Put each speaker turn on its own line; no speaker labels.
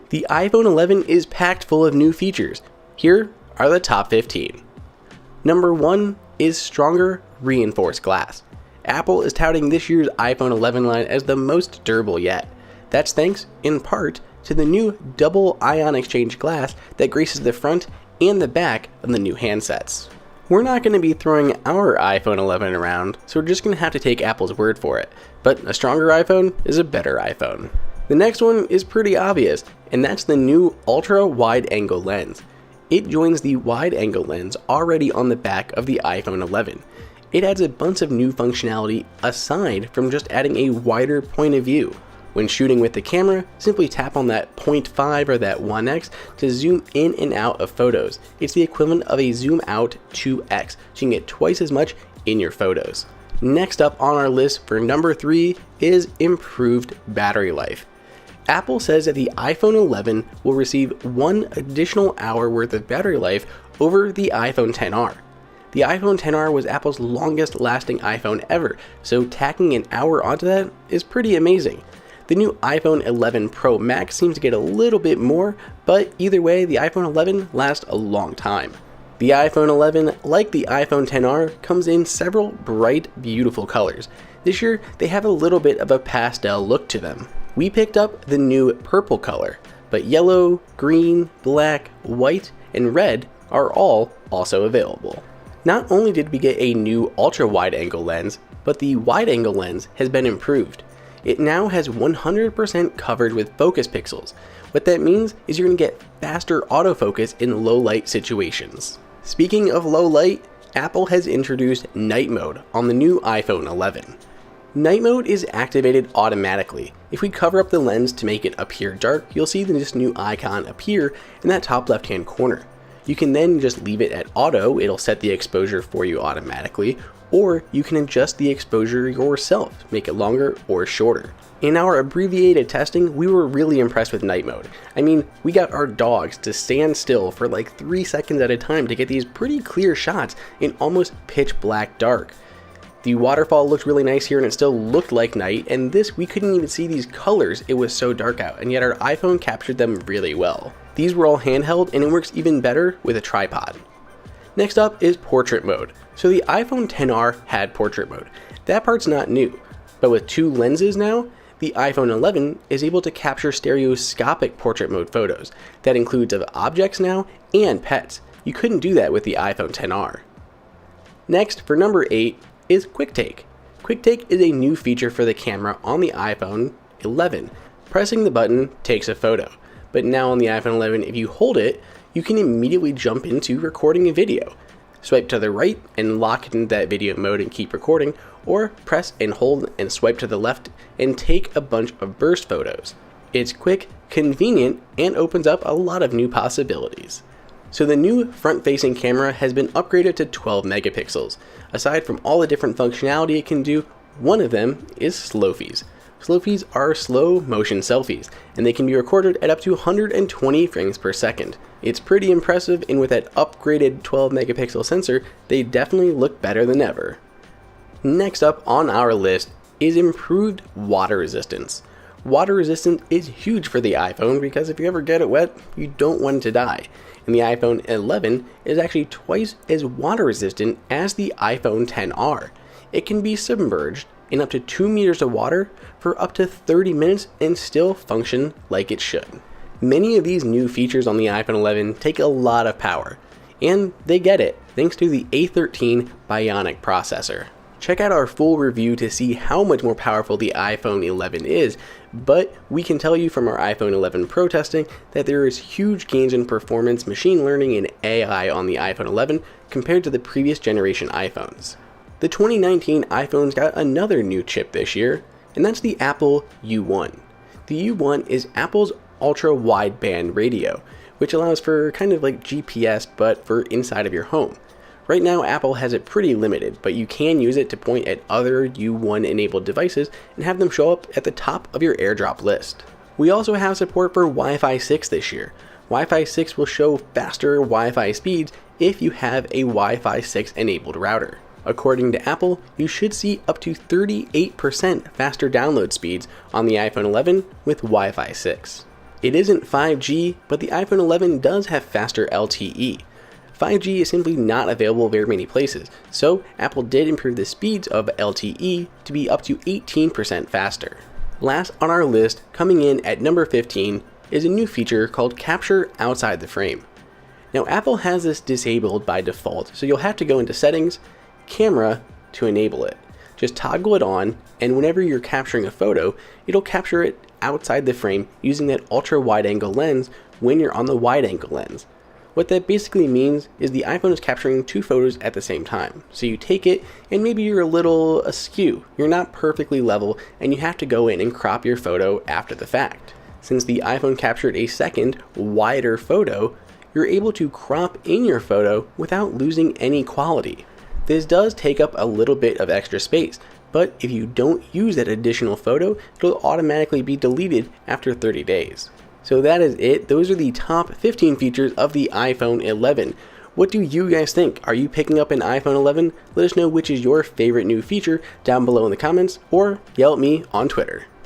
The iPhone 11 is packed full of new features. Here are the top 15. Number 1 is stronger reinforced glass. Apple is touting this year's iPhone 11 line as the most durable yet. That's thanks, in part, to the new double ion exchange glass that graces the front and the back of the new handsets. We're not going to be throwing our iPhone 11 around, so we're just going to have to take Apple's word for it. But a stronger iPhone is a better iPhone. The next one is pretty obvious, and that's the new ultra wide angle lens. It joins the wide angle lens already on the back of the iPhone 11. It adds a bunch of new functionality aside from just adding a wider point of view. When shooting with the camera, simply tap on that 0.5 or that 1x to zoom in and out of photos. It's the equivalent of a zoom out 2x, so you can get twice as much in your photos. Next up on our list for number 3 is improved battery life. Apple says that the iPhone 11 will receive 1 additional hour worth of battery life over the iPhone XR. The iPhone XR was Apple's longest lasting iPhone ever, so tacking an hour onto that is pretty amazing. The new iPhone 11 Pro Max seems to get a little bit more, but either way, the iPhone 11 lasts a long time. The iPhone 11, like the iPhone XR, comes in several bright, beautiful colors. This year, they have a little bit of a pastel look to them. We picked up the new purple color, but yellow, green, black, white, and red are all also available. Not only did we get a new ultra-wide angle lens, but the wide angle lens has been improved. It now has 100% covered with focus pixels. What that means is you're going to get faster autofocus in low light situations. Speaking of low light, Apple has introduced night mode on the new iPhone 11. Night mode is activated automatically. If we cover up the lens to make it appear dark, you'll see this new icon appear in that top left hand corner. You can then just leave it at auto, it'll set the exposure for you automatically, or you can adjust the exposure yourself, make it longer or shorter. In our abbreviated testing, we were really impressed with night mode. I mean, we got our dogs to stand still for like 3 seconds at a time to get these pretty clear shots in almost pitch black dark. The waterfall looked really nice here and it still looked like night, and this we couldn't even see these colors, it was so dark out, and yet our iPhone captured them really well. These were all handheld and it works even better with a tripod. Next up is portrait mode. So the iPhone XR had portrait mode. That part's not new, but with 2 lenses now, the iPhone 11 is able to capture stereoscopic portrait mode photos. That includes of objects now and pets. You couldn't do that with the iPhone XR. Next, for number 8, is Quick Take. Quick Take is a new feature for the camera on the iPhone 11. Pressing the button takes a photo, but now on the iPhone 11, if you hold it, you can immediately jump into recording a video. Swipe to the right and lock into that video mode and keep recording, or press and hold and swipe to the left and take a bunch of burst photos. It's quick, convenient, and opens up a lot of new possibilities. So the new front-facing camera has been upgraded to 12 megapixels. Aside from all the different functionality it can do, one of them is slowfies. Slowfies are slow motion selfies, and they can be recorded at up to 120 frames per second. It's pretty impressive, and with that upgraded 12 megapixel sensor, they definitely look better than ever. Next up on our list is improved water resistance. Water resistance is huge for the iPhone because if you ever get it wet, you don't want it to die. And the iPhone 11 is actually twice as water resistant as the iPhone XR. It can be submerged in up to 2 meters of water for up to 30 minutes and still function like it should. Many of these new features on the iPhone 11 take a lot of power, and they get it thanks to the A13 Bionic processor. Check out our full review to see how much more powerful the iPhone 11 is, but we can tell you from our iPhone 11 Pro testing that there is huge gains in performance, machine learning, and AI on the iPhone 11 compared to the previous generation iPhones. The 2019 iPhones got another new chip this year, and that's the Apple U1. The U1 is Apple's ultra-wideband radio, which allows for kind of like GPS but for inside of your home. Right now, Apple has it pretty limited, but you can use it to point at other U1-enabled devices and have them show up at the top of your AirDrop list. We also have support for Wi-Fi 6 this year. Wi-Fi 6 will show faster Wi-Fi speeds if you have a Wi-Fi 6 enabled router. According to Apple, you should see up to 38% faster download speeds on the iPhone 11 with Wi-Fi 6. It isn't 5G, but the iPhone 11 does have faster LTE. 5G is simply not available very many places, so Apple did improve the speeds of LTE to be up to 18% faster. Last on our list, coming in at number 15, is a new feature called Capture Outside the Frame. Now, Apple has this disabled by default, so you'll have to go into Settings, Camera to enable it. Just toggle it on, and whenever you're capturing a photo, it'll capture it outside the frame using that ultra wide angle lens when you're on the wide angle lens. What that basically means is the iPhone is capturing two photos at the same time. So you take it, and maybe you're a little askew, you're not perfectly level, and you have to go in and crop your photo after the fact. Since the iPhone captured a second, wider photo, you're able to crop in your photo without losing any quality. This does take up a little bit of extra space, but if you don't use that additional photo, it'll automatically be deleted after 30 days. So that is it. Those are the top 15 features of the iPhone 11. What do you guys think? Are you picking up an iPhone 11? Let us know which is your favorite new feature down below in the comments, or yell at me on Twitter.